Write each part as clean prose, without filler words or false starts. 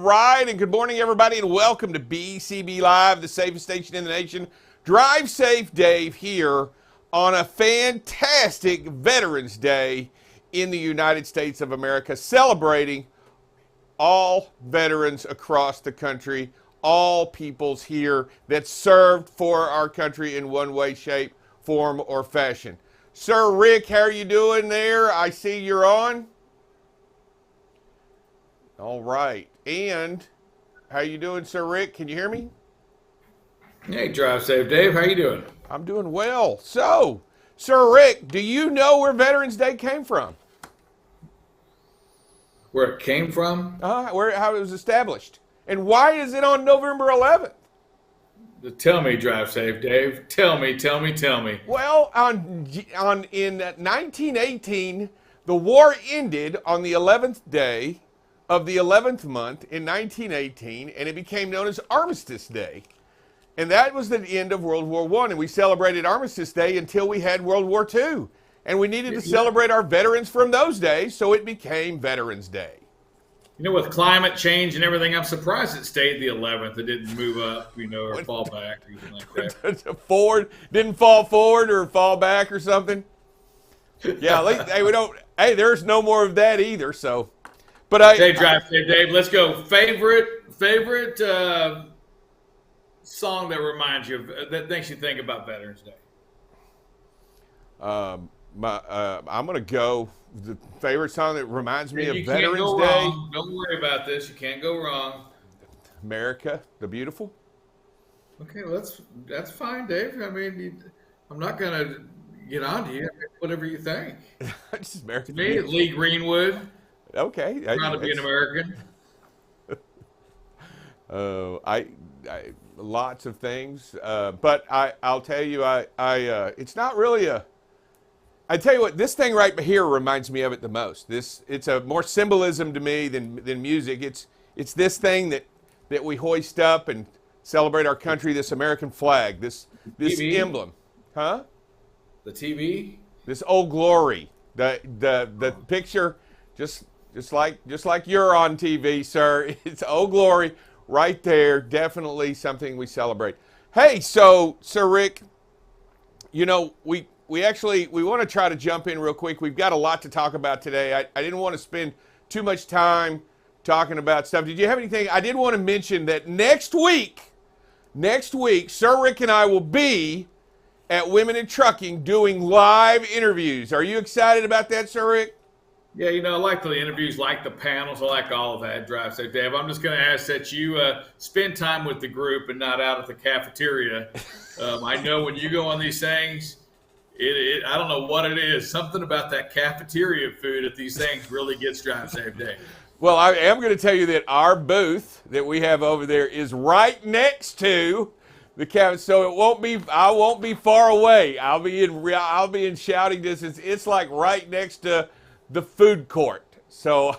right, and good morning, everybody, and welcome to BCB Live, the safest station in the nation. Drive safe, Dave, here on a fantastic Veterans Day in the United States of America, celebrating all veterans across the country, all peoples here that served for our country in one way, shape, form, or fashion. Sir Rick, how are you doing there? I see you're on. All right. And how you doing, Sir Rick? Can you hear me? Hey, Drive Safe Dave. How you doing? I'm doing well. So, Sir Rick, do you know where Veterans Day came from? Where it came from? How it was established? And why is it on November 11th? Tell me, Drive Safe Dave. Tell me. Well, in 1918, the war ended on the 11th day of the 11th month in 1918, and it became known as Armistice Day. And that was the end of World War I, and we celebrated Armistice Day until we had World War II. And we needed to celebrate our veterans from those days, so it became Veterans Day. You know, with climate change and everything, I'm surprised it stayed the 11th. It didn't move up, or fall back or anything like that. Forward, didn't fall forward or fall back or something. Yeah, we don't. Hey, there's no more of that either. So, but hey, Drive Safe Dave, let's go. Favorite song that reminds you of that makes you think about Veterans Day. I'm gonna go the favorite song that reminds me of Veterans Day. Wrong. Don't worry about this. You can't go wrong. America the Beautiful. Okay, well, that's fine, Dave. I mean, I'm not gonna get on to you. Whatever you think. Just America. To me, Lee Greenwood. Okay. Proud to be an American. I lots of things, but I'll tell you, it's not really a. I tell you what, this thing right here reminds me of it the most. It's a more symbolism to me than music. It's this thing that we hoist up and celebrate our country. This American flag. This TV? Emblem, huh? The TV. This Old Glory. The picture, just like you're on TV, sir. It's Old Glory right there. Definitely something we celebrate. Hey, so Sir Rick, you know we want to try to jump in real quick. We've got a lot to talk about today. I didn't want to spend too much time talking about stuff. Did you have anything? I did want to mention that next week, Sir Rick and I will be at Women in Trucking doing live interviews. Are you excited about that, Sir Rick? Yeah, I like the interviews, like the panels. I like all of that, Drive Safe Dave. I'm just going to ask that you spend time with the group and not out at the cafeteria. I know when you go on these things, I don't know what it is. Something about that cafeteria food at these things really gets Drive Safe Dave. Well, I am going to tell you that our booth that we have over there is right next to the cabinet, so I won't be far away. I'll be in shouting distance. It's like right next to the food court. So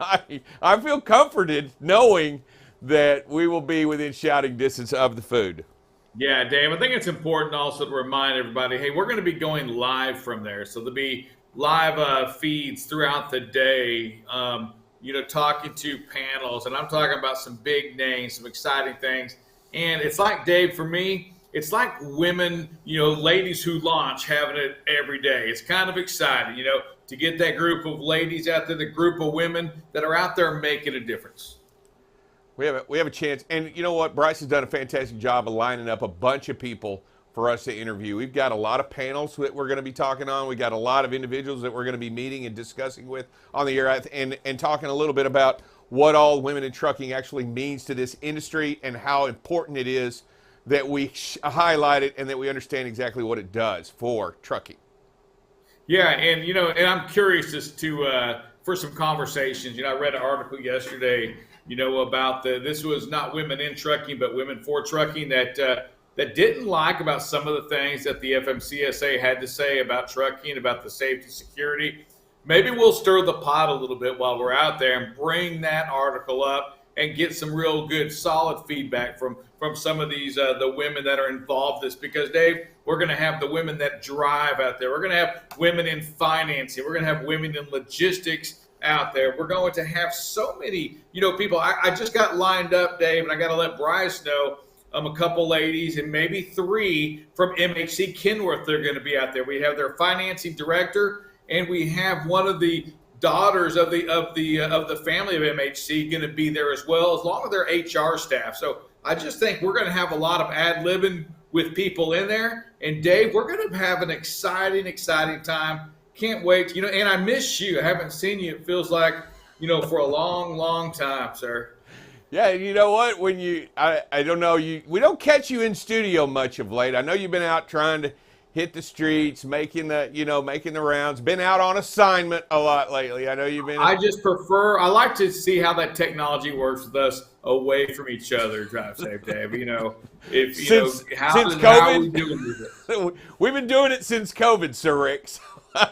I feel comforted knowing that we will be within shouting distance of the food. Yeah, Dave, I think it's important also to remind everybody, hey, we're going to be going live from there. So there'll be live feeds throughout the day, talking to panels. And I'm talking about some big names, some exciting things. And it's like, Dave, for me, it's like women, ladies who launch having it every day. It's kind of exciting, to get that group of ladies out there, the group of women that are out there making a difference. We have a chance. And you know what? Bryce has done a fantastic job of lining up a bunch of people for us to interview. We've got a lot of panels that we're going to be talking on. We've got a lot of individuals that we're going to be meeting and discussing with on the air and talking a little bit about what all Women in Trucking actually means to this industry and how important it is that we highlight it and that we understand exactly what it does for trucking. Yeah, and I'm curious as to for some conversations. I read an article yesterday, about this was not women in trucking, but women for trucking that didn't like about some of the things that the FMCSA had to say about trucking, about the safety, security. Maybe we'll stir the pot a little bit while we're out there and bring that article up and get some real good, solid feedback from some of these the women that are involved in this. Because, Dave, we're going to have the women that drive out there. We're going to have women in financing. We're going to have women in logistics out there. We're going to have so many, people. I just got lined up, Dave, and I got to let Bryce know. A couple ladies and maybe 3 from MHC Kenworth. They're going to be out there. We have their financing director, and we have one of the daughters of the family of MHC going to be there as well, along with their HR staff. So I just think we're going to have a lot of ad-libbing with people in there. And Dave, we're going to have an exciting time. Can't wait. And I miss you. I haven't seen you. It feels like, for a long, long time, sir. Yeah, you know what? I don't know, we don't catch you in studio much of late. I know you've been out trying to hit the streets, making the rounds. Been out on assignment a lot lately. I know you've been. I like to see how that technology works with us away from each other. Drive safe, Dave. Since COVID, how are we doing with it? We've been doing it since COVID, Sir Rick. So,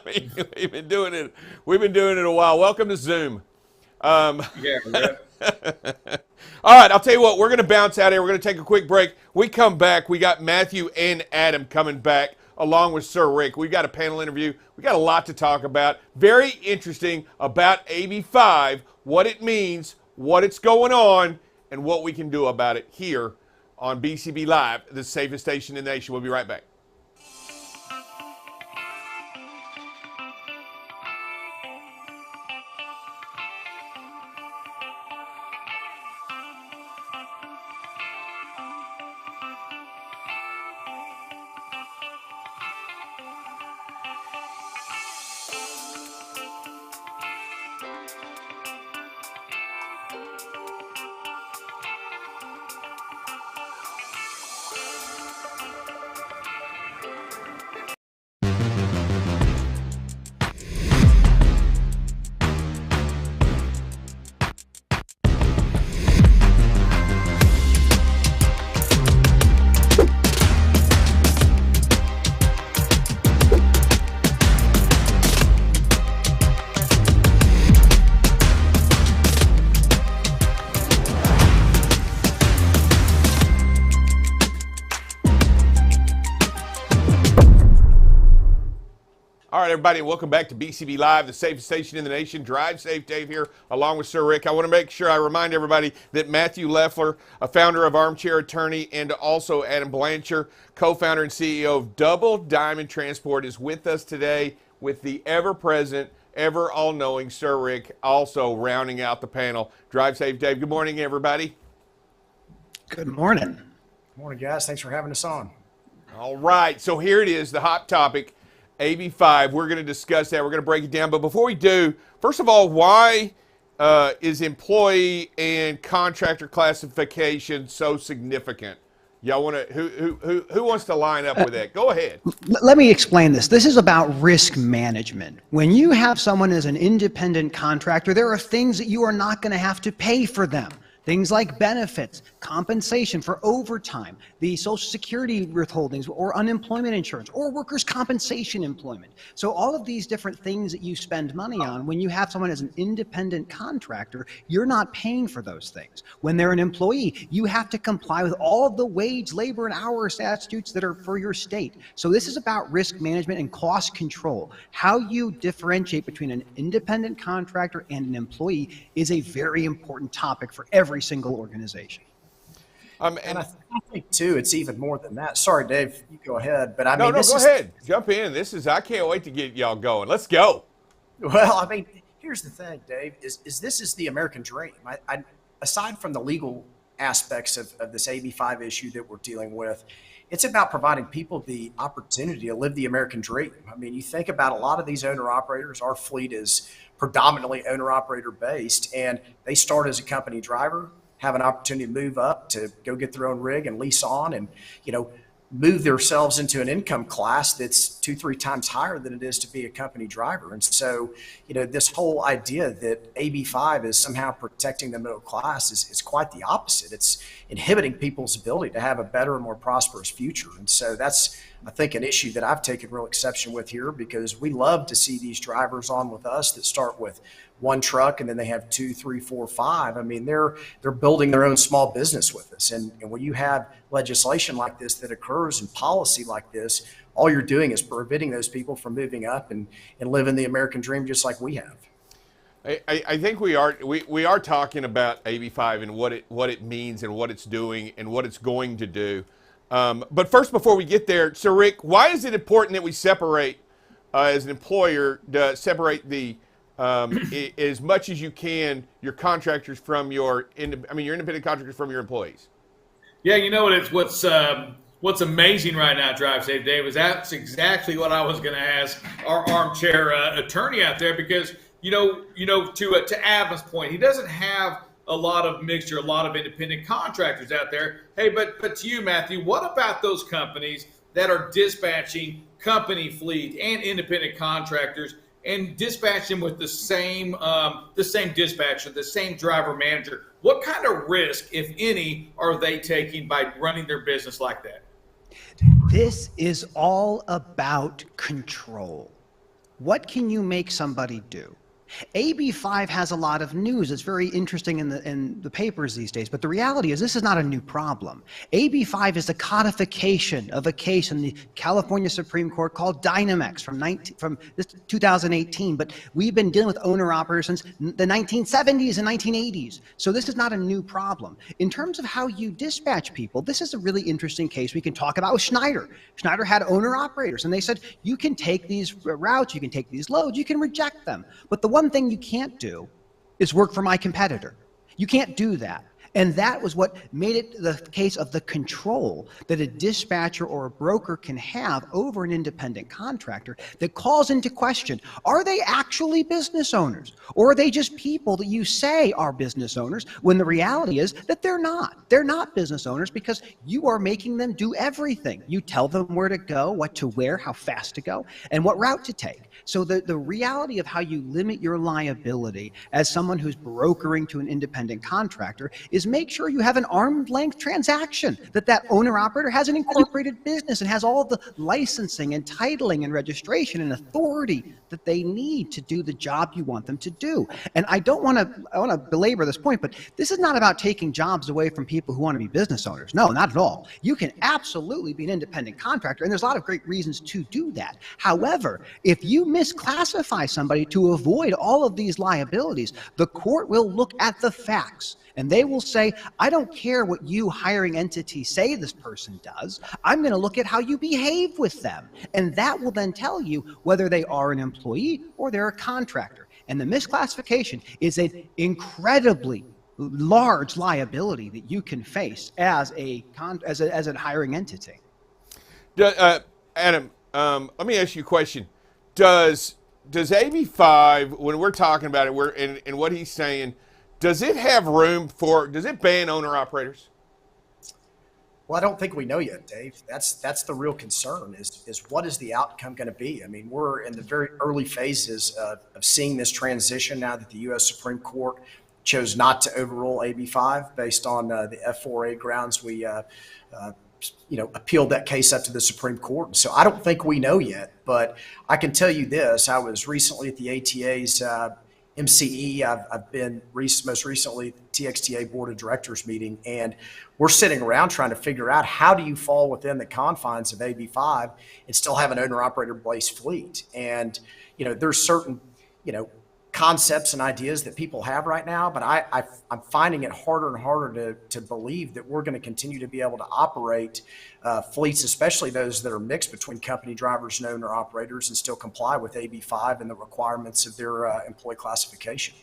we've been doing it a while. Welcome to Zoom. Yeah. All right, I'll tell you what, we're going to bounce out here. We're going to take a quick break. We come back. We got Matthew and Adam coming back along with Sir Rick. We've got a panel interview. We got a lot to talk about. Very interesting about AB5, what it means, what it's going on, and what we can do about it here on BCB Live, the safest station in the nation. We'll be right back. All right, everybody, welcome back to BCB Live, the safest station in the nation. Drive safe, Dave here, along with Sir Rick. I want to make sure I remind everybody that Matthew Leffler, a founder of Armchair Attorney, and also Adam Blanchard, co-founder and CEO of Double Diamond Transport, is with us today with the ever-present, ever all-knowing Sir Rick, also rounding out the panel. Drive safe, Dave. Good morning, everybody. Good morning. Good morning, guys. Thanks for having us on. All right, so here it is, the hot topic. AB5, we're going to discuss that. We're going to break it down. But before we do, first of all, why is employee and contractor classification so significant? Y'all want to, who wants to line up with that? Go ahead. Let me explain this. This is about risk management. When you have someone as an independent contractor, there are things that you are not going to have to pay for them. Things like benefits, compensation for overtime, the Social Security withholdings or unemployment insurance or workers' compensation employment. So all of these different things that you spend money on, when you have someone as an independent contractor, you're not paying for those things. When they're an employee, you have to comply with all of the wage, labor, and hour statutes that are for your state. So this is about risk management and cost control. How you differentiate between an independent contractor and an employee is a very important topic for every single organization. And I think too, it's even more than that. Sorry, Dave, you go ahead. But go ahead. Jump in. I can't wait to get y'all going. Let's go. Well, I mean, here's the thing, Dave, is this is the American dream. I aside from the legal aspects of this AB5 issue that we're dealing with, it's about providing people the opportunity to live the American dream. I mean, you think about a lot of these owner-operators, our fleet is predominantly owner-operator based, and they start as a company driver, have an opportunity to move up to go get their own rig and lease on and, move themselves into an income class that's 2-3 times higher than it is to be a company driver. And so, this whole idea that AB5 is somehow protecting the middle class is quite the opposite. It's inhibiting people's ability to have a better and more prosperous future. And so that's, I think, an issue that I've taken real exception with here, because we love to see these drivers on with us that start with one truck and then they have 2, 3, 4, 5. I mean, they're building their own small business with us. And when you have legislation like this that occurs and policy like this, all you're doing is preventing those people from moving up and living the American dream just like we have. I think we are talking about AB5 and what it means and what it's doing and what it's going to do. But first, before we get there, so Rick, why is it important that we separate as an employer to separate the as much as you can your contractors from your your independent contractors from your employees? Yeah, you know what? It's what's amazing right now, Drive Safe Dave, is that's exactly what I was going to ask our armchair attorney out there, because to Adam's point, he doesn't have a lot of mixture, a lot of independent contractors out there. Hey, but to you, Matthew, what about those companies that are dispatching company fleet and independent contractors and dispatching with the same dispatcher, the same driver manager? What kind of risk, if any, are they taking by running their business like that? This is all about control. What can you make somebody do? AB5 has a lot of news. It's very interesting in the papers these days, but the reality is this is not a new problem. AB5 is the codification of a case in the California Supreme Court called Dynamex from 2018, but we've been dealing with owner-operators since the 1970s and 1980s, so this is not a new problem. In terms of how you dispatch people, this is a really interesting case we can talk about with Schneider. Schneider had owner-operators, and they said, you can take these routes, you can take these loads, you can reject them, but the one thing you can't do is work for my competitor. You can't do that. And that was what made it the case of the control that a dispatcher or a broker can have over an independent contractor that calls into question, are they actually business owners? Or are they just people that you say are business owners when the reality is that they're not? They're not business owners because you are making them do everything. You tell them where to go, what to wear, how fast to go, and what route to take. So the reality of how you limit your liability as someone who's brokering to an independent contractor is make sure you have an arm's length transaction, that owner-operator has an incorporated business and has all the licensing and titling and registration and authority that they need to do the job you want them to do. And I want to belabor this point, but this is not about taking jobs away from people who want to be business owners. No, not at all. You can absolutely be an independent contractor, and there's a lot of great reasons to do that. However, if you misclassify somebody to avoid all of these liabilities, the court will look at the facts. And they will say, I don't care what you hiring entities say this person does. I'm going to look at how you behave with them. And that will then tell you whether they are an employee or they're a contractor. And the misclassification is an incredibly large liability that you can face as a hiring entity. Adam, let me ask you a question. Does AB5, when we're talking about it, and what he's saying, does it ban owner-operators? Well, I don't think we know yet, Dave. That's the real concern is what is the outcome going to be? I mean, we're in the very early phases of seeing this transition now that the U.S. Supreme Court chose not to overrule AB5 based on the F4A grounds. We appealed that case up to the Supreme Court. So I don't think we know yet, but I can tell you this. I was recently at the ATA's MCE. I've been most recently at the TXTA Board of Directors meeting, and we're sitting around trying to figure out how do you fall within the confines of AB5 and still have an owner-operator-based fleet. And, there's certain, concepts and ideas that people have right now, but I'm finding it harder and harder to believe that we're going to continue to be able to operate fleets, especially those that are mixed between company drivers and owner operators, and still comply with AB5 and the requirements of their employee classification.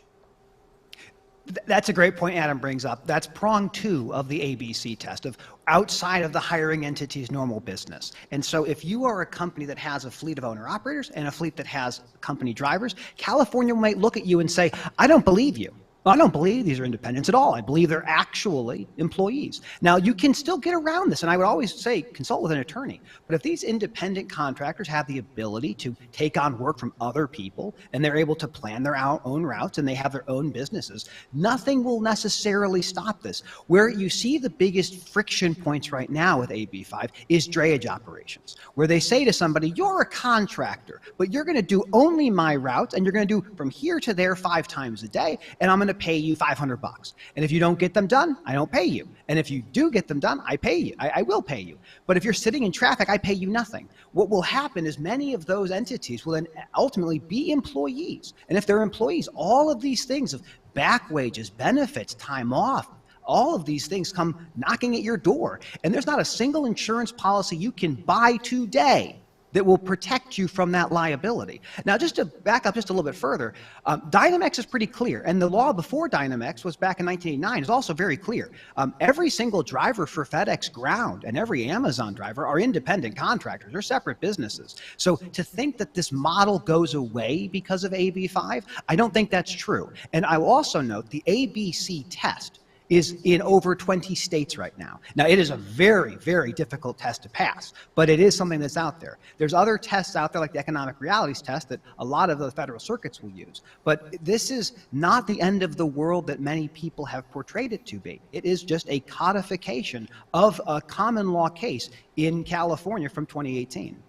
That's a great point Adam brings up. That's prong 2 of the ABC test of outside of the hiring entity's normal business. And so if you are a company that has a fleet of owner-operators and a fleet that has company drivers, California might look at you and say, I don't believe you. I don't believe these are independents at all. I believe they're actually employees. Now, you can still get around this, and I would always say consult with an attorney. But if these independent contractors have the ability to take on work from other people, and they're able to plan their own routes, and they have their own businesses, nothing will necessarily stop this. Where you see the biggest friction points right now with AB5 is drayage operations, where they say to somebody, you're a contractor, but you're going to do only my routes, and you're going to do from here to there 5 times a day, and I'm going to pay you $500. And if you don't get them done, I don't pay you. And if you do get them done, I pay you. I will pay you. But if you're sitting in traffic, I pay you nothing. What will happen is many of those entities will then ultimately be employees. And if they're employees, all of these things of back wages, benefits, time off, all of these things come knocking at your door. And there's not a single insurance policy you can buy today that will protect you from that liability. Now, just to back up just a little bit further, Dynamex is pretty clear. And the law before Dynamex was back in 1989 is also very clear. Every single driver for FedEx Ground and every Amazon driver are independent contractors. They're separate businesses. So to think that this model goes away because of AB5, I don't think that's true. And I will also note the ABC test is in over 20 states right now. Now, it is a very, very difficult test to pass, but it is something that's out there. There's other tests out there like the economic realities test that a lot of the federal circuits will use. But this is not the end of the world that many people have portrayed it to be. It is just a codification of a common law case in California from 2018.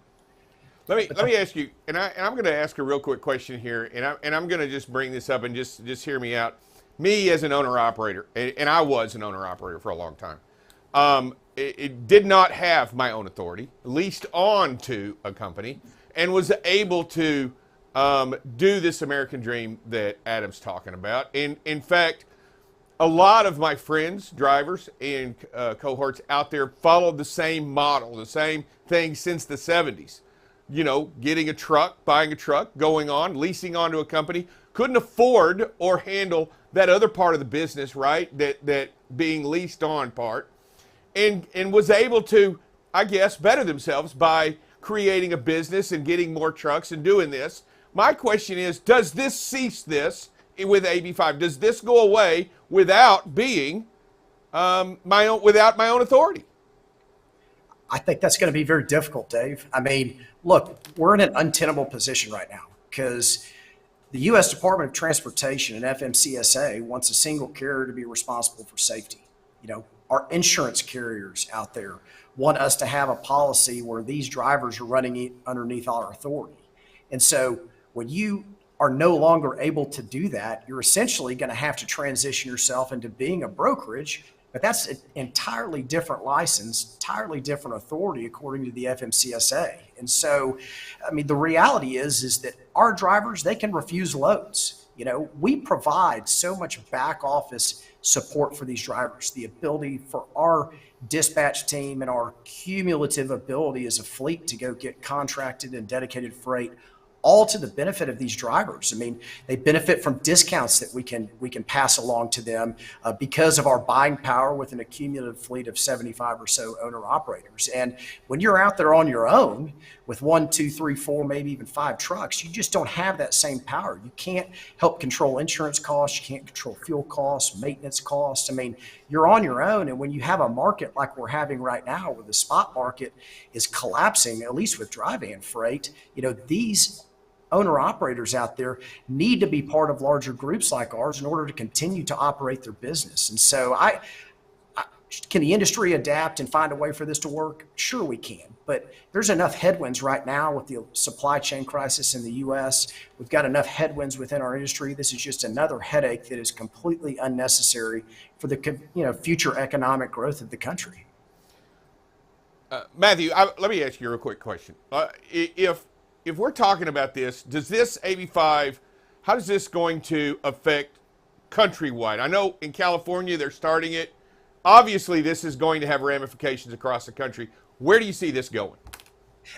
Let me ask you, and I'm going to ask a real quick question here, and I'm going to just bring this up and just hear me out. Me as an owner-operator, and I was an owner-operator for a long time, it did not have my own authority, leased on to a company, and was able to do this American dream that Adam's talking about. In fact, a lot of my friends, drivers, and cohorts out there followed the same model, the same thing since the 70s. You know, getting a truck, buying a truck, going on, leasing onto a company, couldn't afford or handle that other part of the business, right? That being leased on part, and was able to, I guess, better themselves by creating a business and getting more trucks and doing this. My question is, does this cease this with AB5? Does this go away without being without my own authority? I think that's going to be very difficult, Dave. I mean, look, we're in an untenable position right now because the U.S. Department of Transportation and FMCSA wants a single carrier to be responsible for safety. You know, our insurance carriers out there want us to have a policy where these drivers are running underneath our authority. And so when you are no longer able to do that, you're essentially going to have to transition yourself into being a brokerage. But that's an entirely different license, entirely different authority according to the FMCSA. And so, I mean, the reality is that our drivers, they can refuse loads. You know, we provide so much back office support for these drivers, the ability for our dispatch team and our cumulative ability as a fleet to go get contracted and dedicated freight, all to the benefit of these drivers. I mean, they benefit from discounts that we can pass along to them because of our buying power with an accumulative fleet of 75 or so owner operators. And when you're out there on your own with 1, 2, 3, 4, maybe even 5 trucks, you just don't have that same power. You can't help control insurance costs. You can't control fuel costs, maintenance costs. I mean, you're on your own. And when you have a market like we're having right now, where the spot market is collapsing, at least with dry van freight, you know, these owner operators out there need to be part of larger groups like ours in order to continue to operate their business. And so can the industry adapt and find a way for this to work? Sure we can, but there's enough headwinds right now with the supply chain crisis in the US. We've got enough headwinds within our industry. This is just another headache that is completely unnecessary for the future economic growth of the country. Matthew, let me ask you a real quick question. If we're talking about this, does this AB5, how is this going to affect countrywide? I know in California they're starting it. Obviously, this is going to have ramifications across the country. Where do you see this going?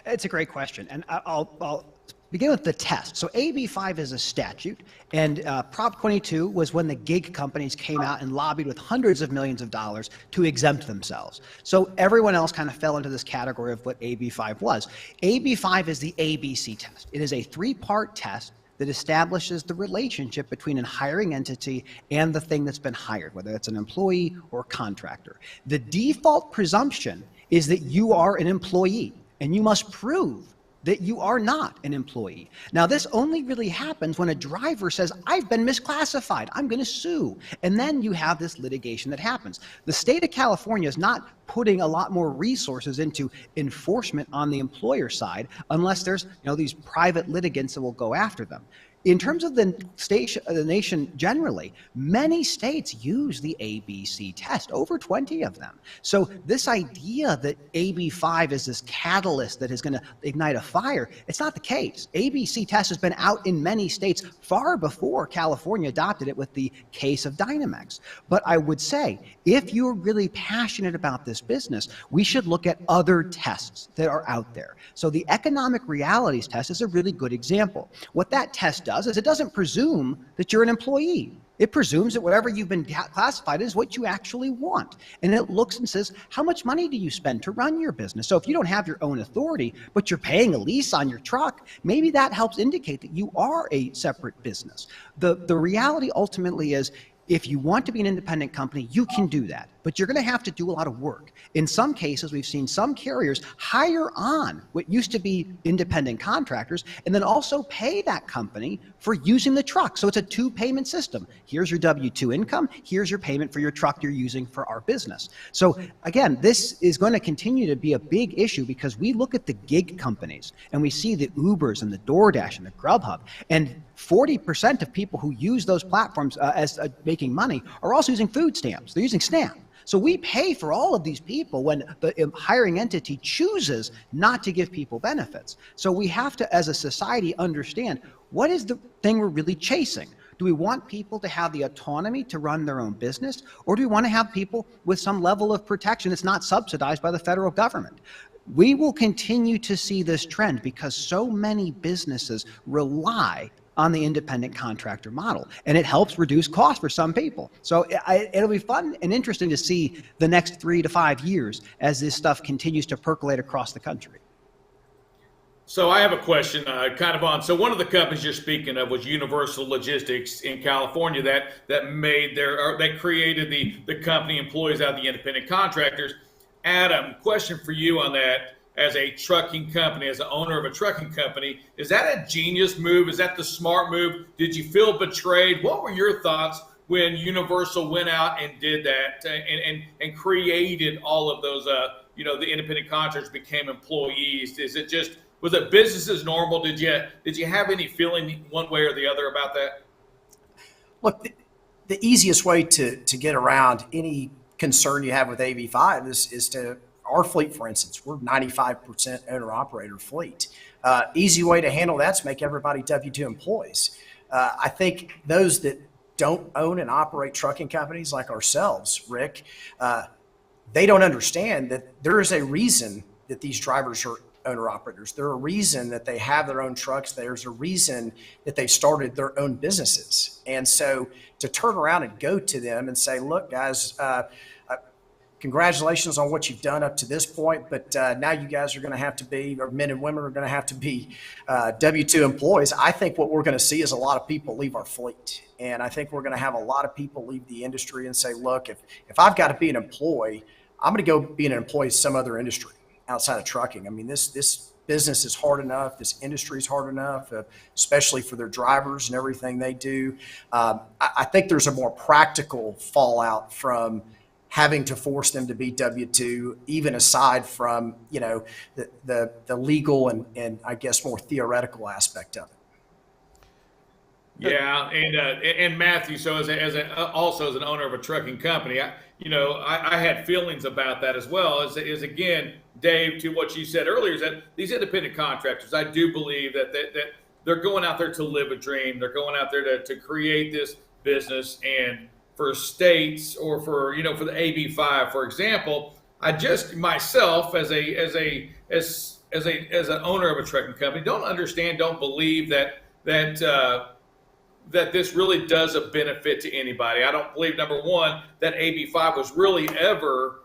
It's a great question, and I'll begin with the test. So AB5 is a statute, and Prop 22 was when the gig companies came out and lobbied with hundreds of millions of dollars to exempt themselves. So everyone else kind of fell into this category of what AB5 was. AB5 is the ABC test. It is a 3-part test that establishes the relationship between a hiring entity and the thing that's been hired, whether it's an employee or contractor. The default presumption is that you are an employee, and you must prove that you are not an employee. Now, this only really happens when a driver says, I've been misclassified, I'm gonna sue. And then you have this litigation that happens. The state of California is not putting a lot more resources into enforcement on the employer side unless there's these private litigants that will go after them. in terms of the nation generally, many states use the ABC test, over 20 of them. So this idea that AB5 is this catalyst that is going to ignite a fire, it's not the case. ABC test has been out in many states far before California adopted it with the case of Dynamex. But I would say, if you're really passionate about this business, we should look at other tests that are out there. So the economic realities test is a really good example. What that test does is it doesn't presume that you're an employee. It presumes that whatever you've been classified as what you actually want. And it looks and says, how much money do you spend to run your business? So if you don't have your own authority, but you're paying a lease on your truck, maybe that helps indicate that you are a separate business. The reality ultimately is, if you want to be an independent company, you can do that, but you're going to have to do a lot of work. In some cases, we've seen some carriers hire on what used to be independent contractors and then also pay that company for using the truck. So it's a two-payment system. Here's your W-2 income. Here's your payment for your truck you're using for our business. So again, this is going to continue to be a big issue because we look at the gig companies and we see the Ubers and the DoorDash and the Grubhub, and 40% of people who use those platforms as making money are also using food stamps. They're using SNAP. So we pay for all of these people when the hiring entity chooses not to give people benefits. So we have to, as a society, understand what is the thing we're really chasing. Do we want people to have the autonomy to run their own business, or do we want to have people with some level of protection that's not subsidized by the federal government? We will continue to see this trend because so many businesses rely on the independent contractor model, and it helps reduce costs for some people. So it'll be fun and interesting to see the next 3 to 5 years as this stuff continues to percolate across the country. So I have a question kind of on, so one of the companies you're speaking of was Universal Logistics in California that created the company employees out of the independent contractors. Adam, question for you on that. As a trucking company, as the owner of a trucking company, is that a genius move? Is that the smart move? Did you feel betrayed? What were your thoughts when Universal went out and did that and created all of those, the independent contractors became employees? Was it business as normal? Did you have any feeling one way or the other about that? Look, the easiest way to get around any concern you have with AB5 is to our fleet, for instance, we're 95% owner-operator fleet. Easy way to handle that is make everybody W-2 employees. I think those that don't own and operate trucking companies like ourselves, Rick, they don't understand that there is a reason that these drivers are owner-operators. There's a reason that they have their own trucks. There's a reason that they started their own businesses. And so to turn around and go to them and say, look, guys, congratulations on what you've done up to this point, but now you guys are going to have to be, or men and women are going to have to be W-2 employees. I think what we're going to see is a lot of people leave our fleet. And I think we're going to have a lot of people leave the industry and say, look, if I've got to be an employee, I'm going to go be an employee in some other industry outside of trucking. I mean, this business is hard enough. This industry is hard enough, especially for their drivers and everything they do. I think there's a more practical fallout from having to force them to be W-2, even aside from, the legal and I guess more theoretical aspect of it. Yeah, and Matthew, so also as an owner of a trucking company, I had feelings about that as well. Is again, Dave, to what you said earlier, is that these independent contractors, I do believe that they're going out there to live a dream. They're going out there to create this business. And for states or for the AB5, for example, I just myself as an owner of a trucking company don't believe that this really does a benefit to anybody. I don't believe, number one, that AB5 was really ever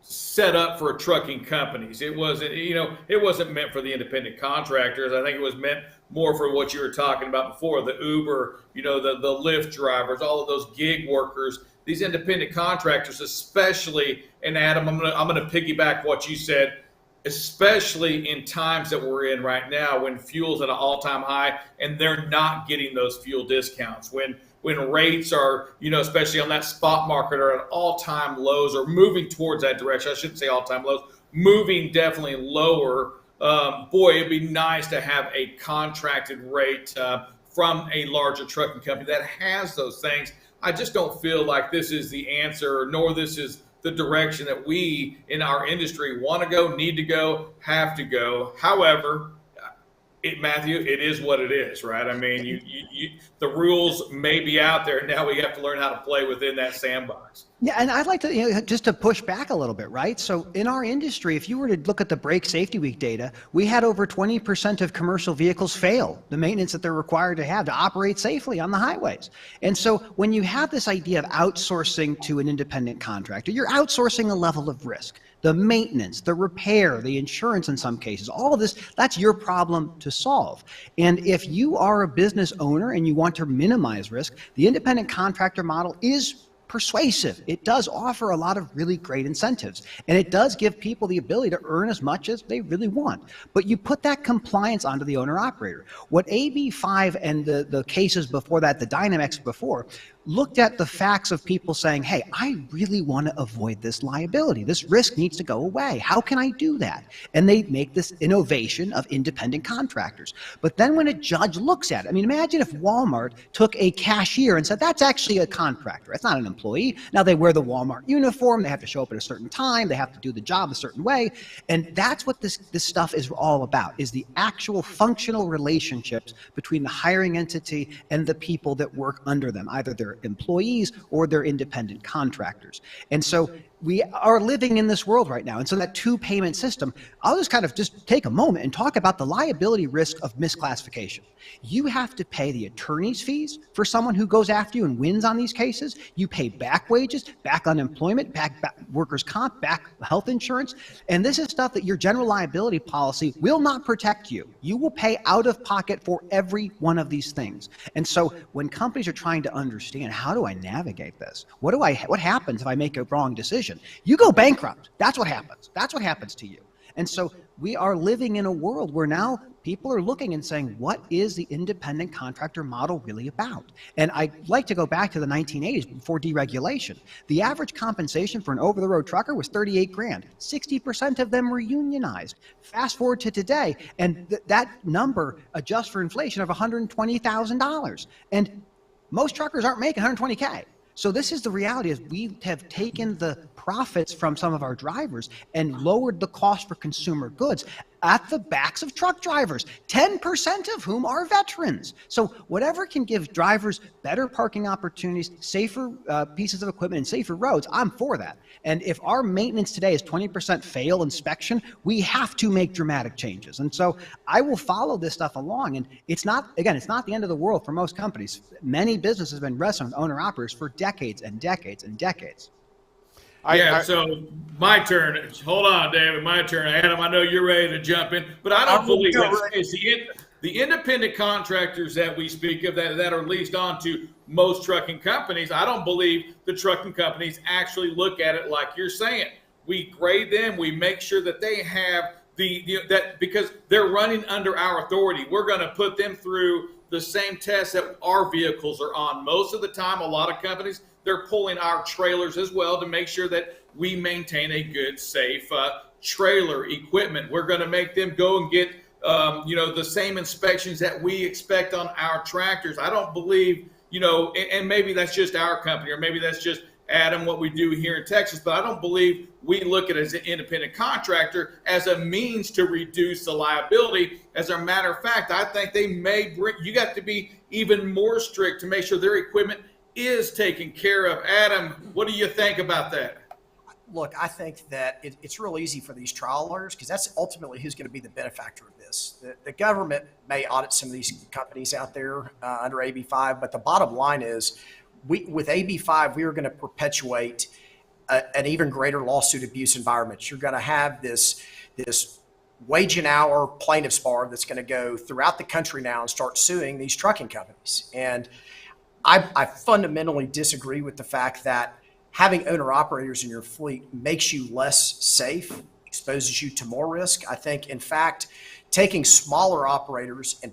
set up for trucking companies. It wasn't meant for the independent contractors. I think it was meant more for what you were talking about before, the Uber, the Lyft drivers, all of those gig workers, these independent contractors, especially. And Adam, I'm gonna piggyback what you said, especially in times that we're in right now when fuel's at an all-time high and they're not getting those fuel discounts. When rates are, especially on that spot market, are at all-time lows or moving towards that direction. I shouldn't say all-time lows, moving definitely lower. Boy, it'd be nice to have a contracted rate from a larger trucking company that has those things. I just don't feel like this is the answer, nor this is the direction that we in our industry want to go, need to go, have to go. However, Matthew, it is what it is, right? I mean, the rules may be out there. Now we have to learn how to play within that sandbox. Yeah, and I'd like to, just to push back a little bit, right? So in our industry, if you were to look at the Brake Safety Week data, we had over 20% of commercial vehicles fail the maintenance that they're required to have to operate safely on the highways. And so when you have this idea of outsourcing to an independent contractor, you're outsourcing a level of risk. The maintenance, the repair, the insurance in some cases, all of this, that's your problem to solve. And if you are a business owner and you want to minimize risk, the independent contractor model is persuasive. It does offer a lot of really great incentives, and it does give people the ability to earn as much as they really want. But you put that compliance onto the owner operator. What AB5 and the cases before that, the Dynamics before, looked at the facts of people saying, hey, I really want to avoid this liability. This risk needs to go away. How can I do that? And they make this innovation of independent contractors. But then when a judge looks at it, I mean, imagine if Walmart took a cashier and said, that's actually a contractor. It's not an employee. Now they wear the Walmart uniform. They have to show up at a certain time. They have to do the job a certain way. And that's what this stuff is all about, is the actual functional relationships between the hiring entity and the people that work under them, either they're employees or they're independent contractors. And so we are living in this world right now. And so that two-payment system, I'll just kind of just take a moment and talk about the liability risk of misclassification. You have to pay the attorney's fees for someone who goes after you and wins on these cases. You pay back wages, back unemployment, back workers' comp, back health insurance. And this is stuff that your general liability policy will not protect you. You will pay out of pocket for every one of these things. And so when companies are trying to understand, how do I navigate this? What happens if I make a wrong decision? You go bankrupt. That's what happens. That's what happens to you. And so we are living in a world where now people are looking and saying, what is the independent contractor model really about? And I'd like to go back to the 1980s before deregulation. The average compensation for an over-the-road trucker was 38 grand. 60% of them were unionized. Fast forward to today, and that number adjusts for inflation of $120,000. And most truckers aren't making 120K. So this is the reality, is we have taken the profits from some of our drivers and lowered the cost for consumer goods at the backs of truck drivers, 10% of whom are veterans. So whatever can give drivers better parking opportunities, safer pieces of equipment, and safer roads, I'm for that. And if our maintenance today is 20% fail inspection, we have to make dramatic changes. And so I will follow this stuff along. And it's not, again, it's not the end of the world for most companies. Many businesses have been wrestling with owner-operators for decades and decades and decades. So my turn. Hold on, David. My turn. Adam, I know you're ready to jump in, but I don't believe it's the independent contractors that we speak of that are leased on to most trucking companies. I don't believe the trucking companies actually look at it like you're saying. We grade them. We make sure that they have that because they're running under our authority. We're going to put them through the same tests that our vehicles are on. Most of the time, a lot of companies, they're pulling our trailers as well to make sure that we maintain a good, safe trailer equipment. We're going to make them go and get, the same inspections that we expect on our tractors. I don't believe, and maybe that's just our company, or maybe that's just Adam, what we do here in Texas, but I don't believe we look at it as an independent contractor as a means to reduce the liability. As a matter of fact, I think they may you got to be even more strict to make sure their equipment is taken care of. Adam, what do you think about that? Look, I think that it's real easy for these trial lawyers, because that's ultimately who's going to be the benefactor of this. The government may audit some of these companies out there under AB5, but the bottom line is, with AB5, we are going to perpetuate an even greater lawsuit abuse environment. You're going to have this wage and hour plaintiffs bar that's going to go throughout the country now and start suing these trucking companies. And I fundamentally disagree with the fact that having owner operators in your fleet makes you less safe, exposes you to more risk. I think, in fact, taking smaller operators and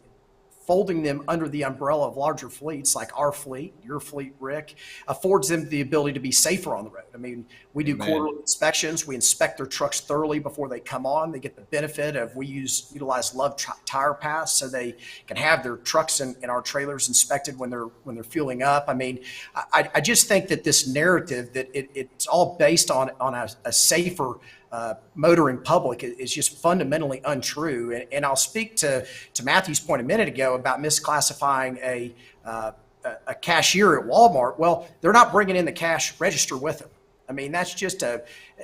folding them under the umbrella of larger fleets like our fleet, your fleet, Rick, affords them the ability to be safer on the road. I mean, we do quarterly inspections. We inspect their trucks thoroughly before they come on. They get the benefit of utilize Love Tire Pass so they can have their trucks and our trailers inspected when they're fueling up. I mean, I just think that this narrative that it's all based on a safer motoring public is just fundamentally untrue. And I'll speak to Matthew's point a minute ago about misclassifying a cashier at Walmart. Well, they're not bringing in the cash register with them. I mean, that's just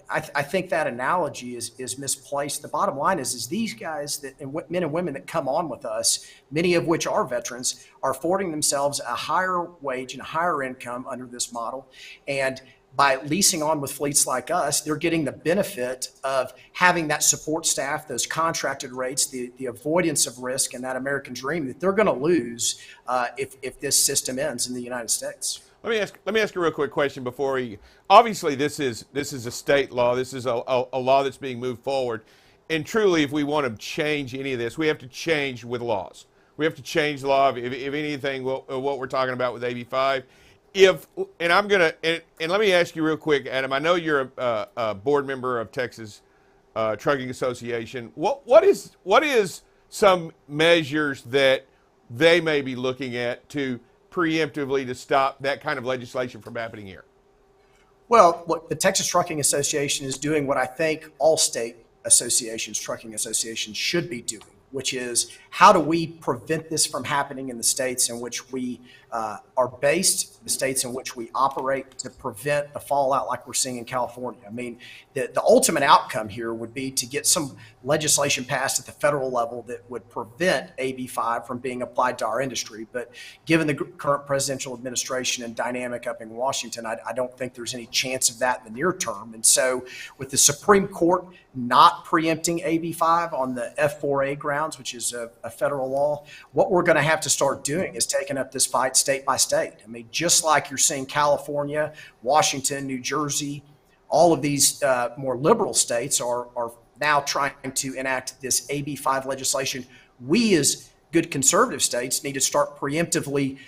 I think that analogy is misplaced. The bottom line is these guys men and women that come on with us, many of which are veterans, are affording themselves a higher wage and a higher income under this model. And by leasing on with fleets like us, they're getting the benefit of having that support staff, those contracted rates, the avoidance of risk, and that American dream that they're going to lose if this system ends in the United States. Let me ask you a real quick question before we. Obviously, this is a state law. This is a law that's being moved forward, and truly, if we want to change any of this, we have to change with laws. We have to change the law. If anything, what we're talking about with AB5. And let me ask you real quick, Adam. I know you're a board member of Texas Trucking Association. What is some measures that they may be looking at to preemptively to stop that kind of legislation from happening here? Well, look, the Texas Trucking Association is doing what I think all state associations, trucking associations, should be doing, which is how do we prevent this from happening in the states in which we are based, the states in which we operate, to prevent the fallout like we're seeing in California. I mean, the ultimate outcome here would be to get some legislation passed at the federal level that would prevent AB5 from being applied to our industry. But given the current presidential administration and dynamic up in Washington, I don't think there's any chance of that in the near term. And so with the Supreme Court not preempting AB5 on the F4A grounds, which is a federal law, what we're going to have to start doing is taking up this fight state by state. I mean, just like you're seeing California, Washington, New Jersey, all of these more liberal states are now trying to enact this AB5 legislation. We as good conservative states need to start preemptively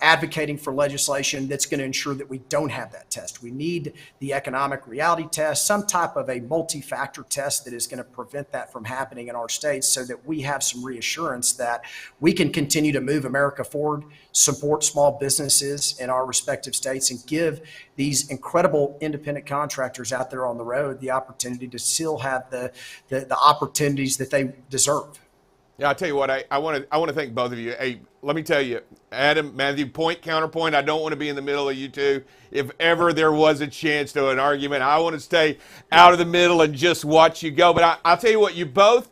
advocating for legislation that's going to ensure that we don't have that test. We need the economic reality test, some type of a multi-factor test that is going to prevent that from happening in our states so that we have some reassurance that we can continue to move America forward, support small businesses in our respective states, and give these incredible independent contractors out there on the road the opportunity to still have the opportunities that they deserve. Yeah, I'll tell you what, I want to thank both of you. Hey, let me tell you, Adam, Matthew, point, counterpoint, I don't want to be in the middle of you two. If ever there was a chance to an argument, I want to stay out of the middle and just watch you go. But I'll tell you what, you both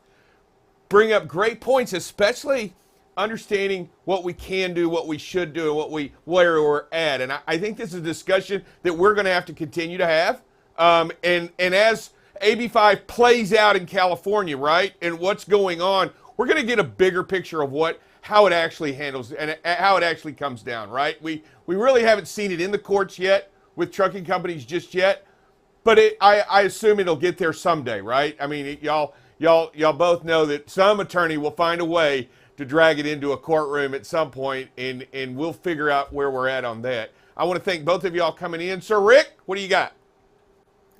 bring up great points, especially understanding what we can do, what we should do, and where we're at. And I think this is a discussion that we're going to have to continue to have. And as AB5 plays out in California, right, and what's going on, we're going to get a bigger picture of how it actually handles and how it actually comes down, right? We really haven't seen it in the courts yet with trucking companies just yet, but I assume it'll get there someday, right? I mean, y'all both know that some attorney will find a way to drag it into a courtroom at some point, and we'll figure out where we're at on that. I want to thank both of y'all coming in. Sir Rick, what do you got?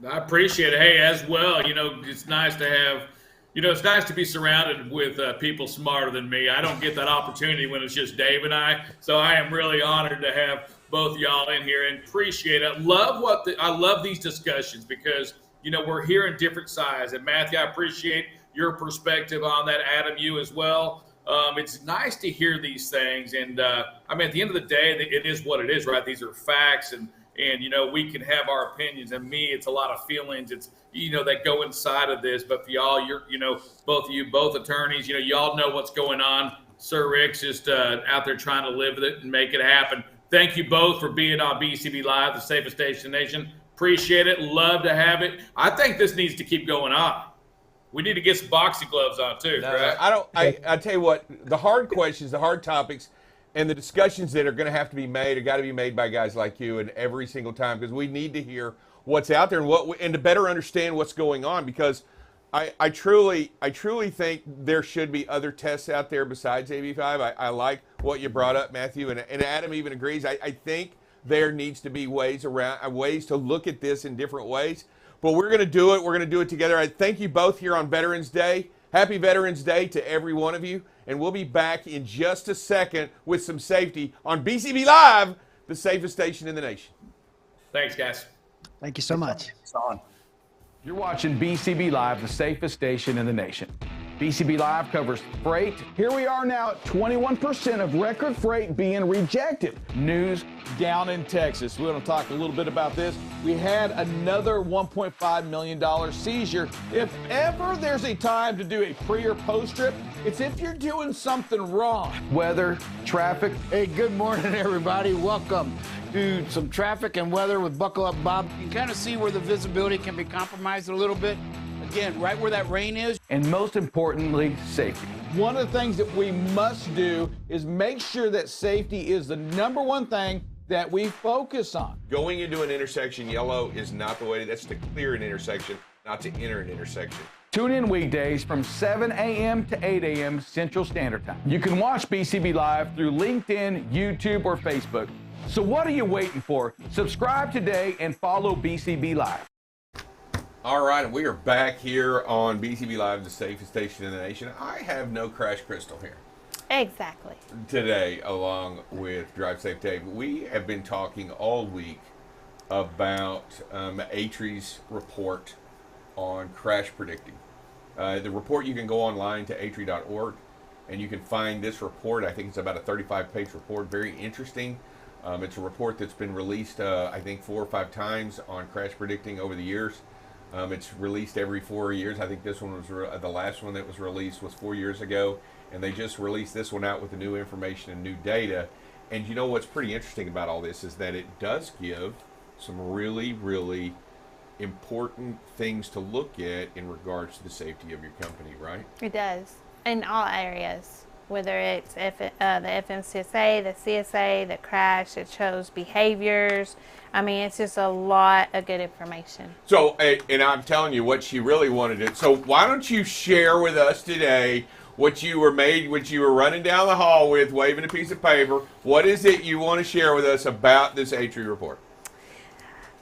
I appreciate it. Hey, as well, it's nice to have. It's nice to be surrounded with people smarter than me. I don't get that opportunity when it's just Dave and I. So I am really honored to have both y'all in here and appreciate it. I love these discussions because, we're hearing different sides. And Matthew, I appreciate your perspective on that. Adam, you as well. It's nice to hear these things. And at the end of the day, it is what it is, right? These are facts and we can have our opinions, and it's a lot of feelings. It's, that go inside of this, but for y'all, both of you, both attorneys, y'all know what's going on. Sir Rick's just out there trying to live with it and make it happen. Thank you both for being on BCB Live, the safest station in the nation. Appreciate it. Love to have it. I think this needs to keep going on. We need to get some boxing gloves on too. No, I tell you what, the hard questions, the hard topics, and the discussions that are going to have to be made are got to be made by guys like you, and every single time, because we need to hear what's out there and to better understand what's going on. Because I truly think there should be other tests out there besides AB5. I like what you brought up, Matthew, and Adam even agrees. I think there needs to be ways to look at this in different ways. But we're going to do it. We're going to do it together. I thank you both here on Veterans Day. Happy Veterans Day to every one of you. And we'll be back in just a second with some safety on BCB Live, the safest station in the nation. Thanks, guys. Thank you so much. It's on. You're watching BCB Live, the safest station in the nation. BCB Live covers freight. Here we are now at 21% of record freight being rejected. News down in Texas. We're going to talk a little bit about this. We had another $1.5 million seizure. If ever there's a time to do a pre or post trip, it's if you're doing something wrong. Weather, traffic. Hey, good morning, everybody. Welcome to some traffic and weather with Buckle Up Bob. You can kind of see where the visibility can be compromised a little bit. Again, right where that rain is. And most importantly, safety. One of the things that we must do is make sure that safety is the number one thing that we focus on. Going into an intersection yellow is not the way. That's to clear an intersection, not to enter an intersection. Tune in weekdays from 7 a.m. to 8 a.m. Central Standard Time. You can watch BCB Live through LinkedIn, YouTube, or Facebook. So what are you waiting for? Subscribe today and follow BCB Live. All right, and we are back here on BCB Live, the safest station in the nation. I have no Crash Crystal here Exactly. today, along with Drive Safe Dave. We have been talking all week about Atree's report on crash predicting. The report, you can go online to atree.org, and you can find this report. I think it's about a 35-page report, very interesting. It's a report that's been released, I think, 4 or 5 times on crash predicting over the years. It's released every 4 years. I think this one was the last one that was released was 4 years ago, and they just released this one out with the new information and new data. And you know what's pretty interesting about all this is that it does give some really, really important things to look at in regards to the safety of your company, right? It does. In all areas, whether it's the FMCSA, the CSA, the crash, it shows behaviors. I mean, it's just a lot of good information. So, and I'm telling you what she really wanted it. So why don't you share with us today what you were running down the hall with, waving a piece of paper. What is it you want to share with us about this Atree report?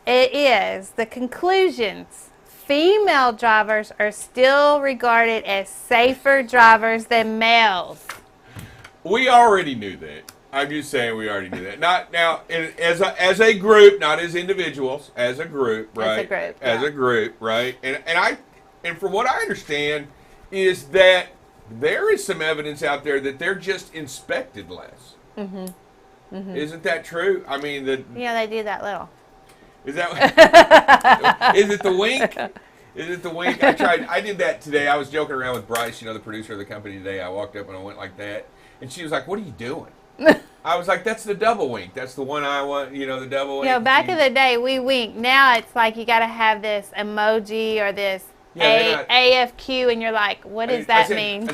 It is the conclusions. Female drivers are still regarded as safer drivers than males. We already knew that. I'm just saying we already knew that. Not now as a group, not as individuals, as a group, right? As a group, right? And from what I understand is that there is some evidence out there that they're just inspected less. Mm-hmm. Mm-hmm. Isn't that true? I mean, yeah, they do that little. Is that is it the wink? Is it the wink? I did that today. I was joking around with Bryce, the producer of the company today. I walked up and I went like that. And she was like, "What are you doing?" I was like, "That's the double wink. That's the one I want, the double wink." Back in the day, we winked. Now it's like you got to have this emoji or this AFQ, and you're like, "What does that mean?" I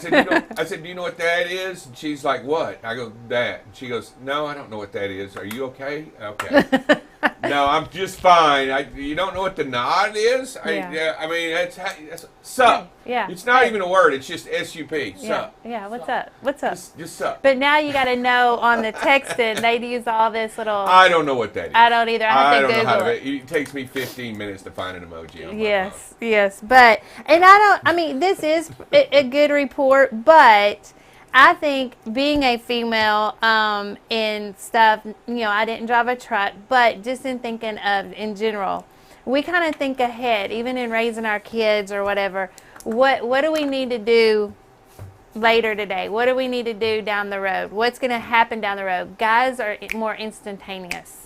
said, "Do you know what that is?" And she's like, "What?" I go, "That." And she goes, "No, I don't know what that is. Are you okay?" Okay. No, I'm just fine. You don't know what the nod is? Yeah. I mean, that's sup. Yeah. It's not even a word. It's just SUP. Sup. Yeah. What's up? What's up? Just sup. But now you got to know on the texting, they use all this little. I don't know what that is. I don't either. I have to Google it. It takes me 15 minutes to find an emoji on my phone. Yes. But, this is a good report, but I think being a female in stuff, I didn't drive a truck, but just in thinking of in general, we kind of think ahead, even in raising our kids or whatever. What do we need to do later today? What do we need to do down the road? What's going to happen down the road? Guys are more instantaneous.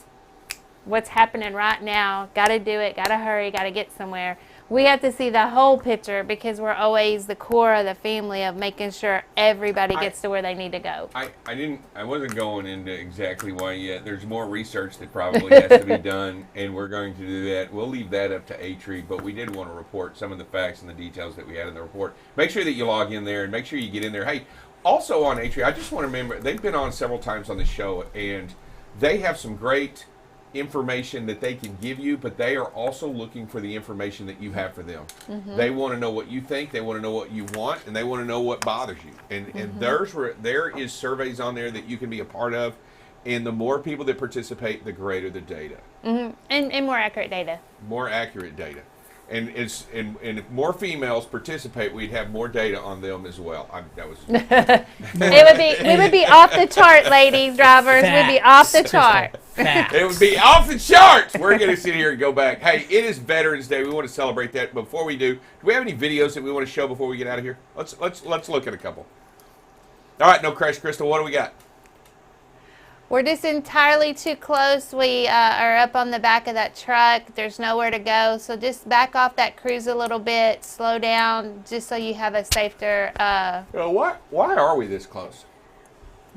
What's happening right now? Got to do it. Got to hurry. Got to get somewhere. We have to see the whole picture because we're always the core of the family of making sure everybody gets to where they need to go. I wasn't going into exactly why yet. There's more research that probably has to be done, and we're going to do that. We'll leave that up to Atree, but we did want to report some of the facts and the details that we had in the report. Make sure that you log in there and make sure you get in there. Hey, also on Atree, I just want to remember, they've been on several times on the show, and they have some great information that they can give you, but they are also looking for the information that you have for them. They want to know what you think, they want to know what you want, and they want to know what bothers you. And there is surveys on there that you can be a part of, and the more people that participate, the greater the data. And more accurate data. More accurate data. And if more females participate, we'd have more data on them as well. We would be off the chart, ladies, drivers. We'd be off the chart. It would be off the charts. We're going to sit here and go back. Hey, it is Veterans Day. We want to celebrate that. Before we do we have any videos that we want to show before we get out of here? Let's look at a couple. All right, no crash, Crystal. What do we got? We're just entirely too close. We are up on the back of that truck. There's nowhere to go. So just back off that cruise a little bit. Slow down just so you have a safer... Why are we this close?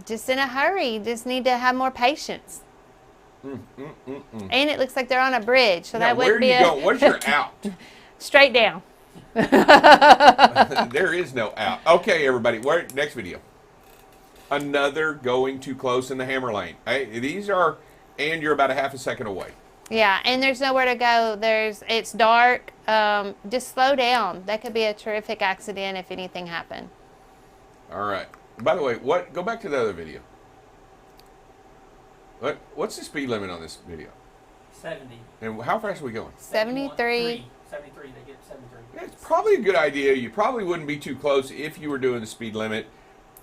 Just in a hurry. Just need to have more patience. And it looks like they're on a bridge. So that wouldn't be going? What's your out? Straight down. There is no out. Okay, everybody. Next video. Another going too close in the hammer lane. These are, and you're about a half a second away. Yeah, and there's nowhere to go. It's dark. Just slow down. That could be a terrific accident if anything happened. All right. By the way, go back to the other video. What's the speed limit on this video? 70. And how fast are we going? 73. 73, they get 73. Yeah, it's probably a good idea. You probably wouldn't be too close if you were doing the speed limit.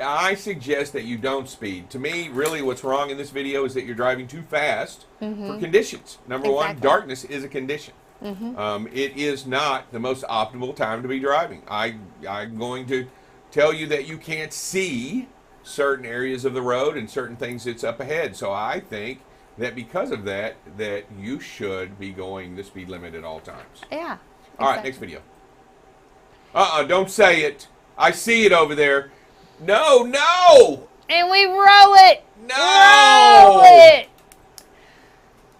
I suggest that you don't speed. To me, really what's wrong in this video is that you're driving too fast for conditions. Number one, darkness is a condition. It is not the most optimal time to be driving. I'm going to tell you that you can't see certain areas of the road and certain things that's up ahead. So I think that because of that you should be going the speed limit at all times. Yeah. All right, next video. Don't say it. I see it over there. No! And we roll it. No! Roll it.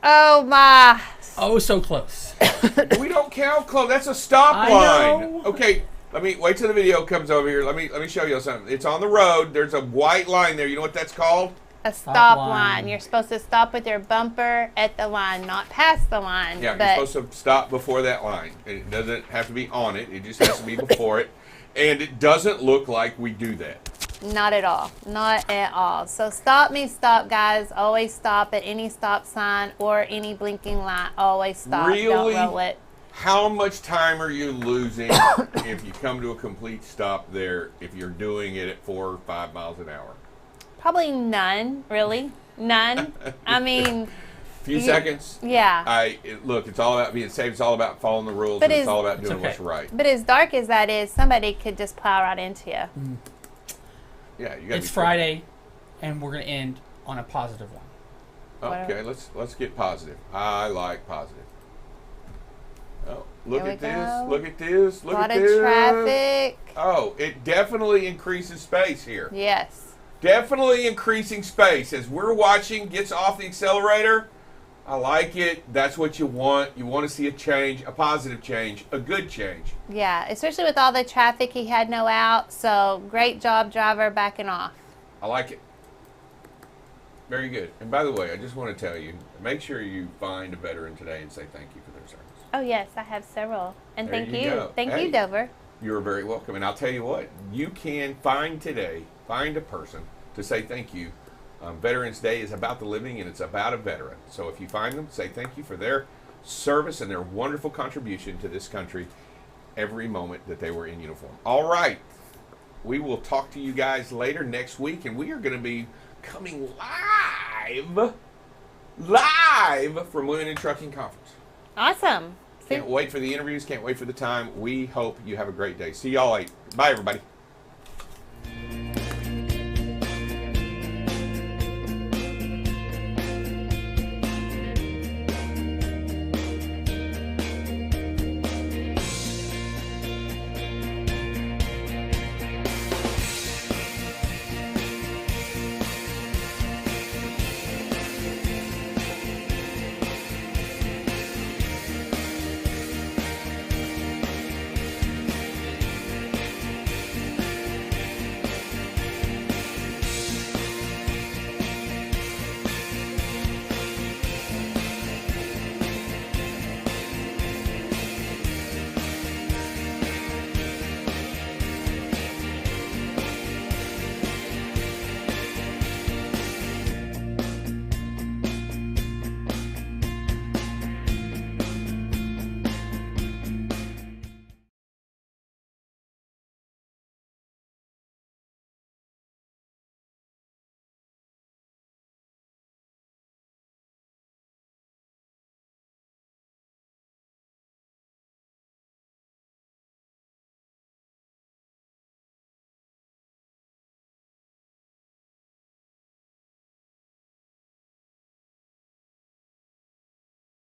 Oh my. Oh, so close. We don't count close. That's a stop I line. know. Okay, let me wait till the video comes over here. Let me show you something. It's on the road. There's a white line there. You know what that's called? A stop line. line. You're supposed to stop with your bumper at the line, not past the line. Yeah, but you're supposed to stop before that line. It doesn't have to be on it. It just has to be before it. And it doesn't look like we do that. Not at all. Not at all. So stop means stop, guys. Always stop at any stop sign or any blinking light. Always stop. Really? Don't roll it. How much time are you losing if you come to a complete stop there if you're doing it at 4 or 5 miles an hour? Probably none, really. None. I mean... Few seconds. Yeah. Look, it's all about being safe. It's all about following the rules. But And it's all about doing what's right. But as dark as that is, somebody could just plow right into you. Yeah, you got. It's Friday, and we're going to end on a positive one. Okay, let's get positive. I like positive. Oh, look Here at we this! go. Look at this! Look A lot at of this! traffic. Oh, it definitely increases space here. Yes. Definitely increasing space as we're watching. Gets off the accelerator. I like it. That's what you want. You want to see a change, a positive change, a good change. Yeah, especially with all the traffic, he had no out. So great job, driver, backing off. I like it. Very good. And by the way, I just want to tell you, make sure you find a veteran today and say thank you for their service. Oh yes, I have several. And There thank you you. go. Thank Hey. you, Dover. You're very welcome. And I'll tell you what, you can find a person to say thank you. Veterans Day is about the living and it's about a veteran. So if you find them, say thank you for their service and their wonderful contribution to this country every moment that they were in uniform. All right. We will talk to you guys later next week, and we are going to be coming live from Women in Trucking Conference. Awesome. Can't wait for the interviews. Can't wait for the time. We hope you have a great day. See y'all later. Bye, everybody.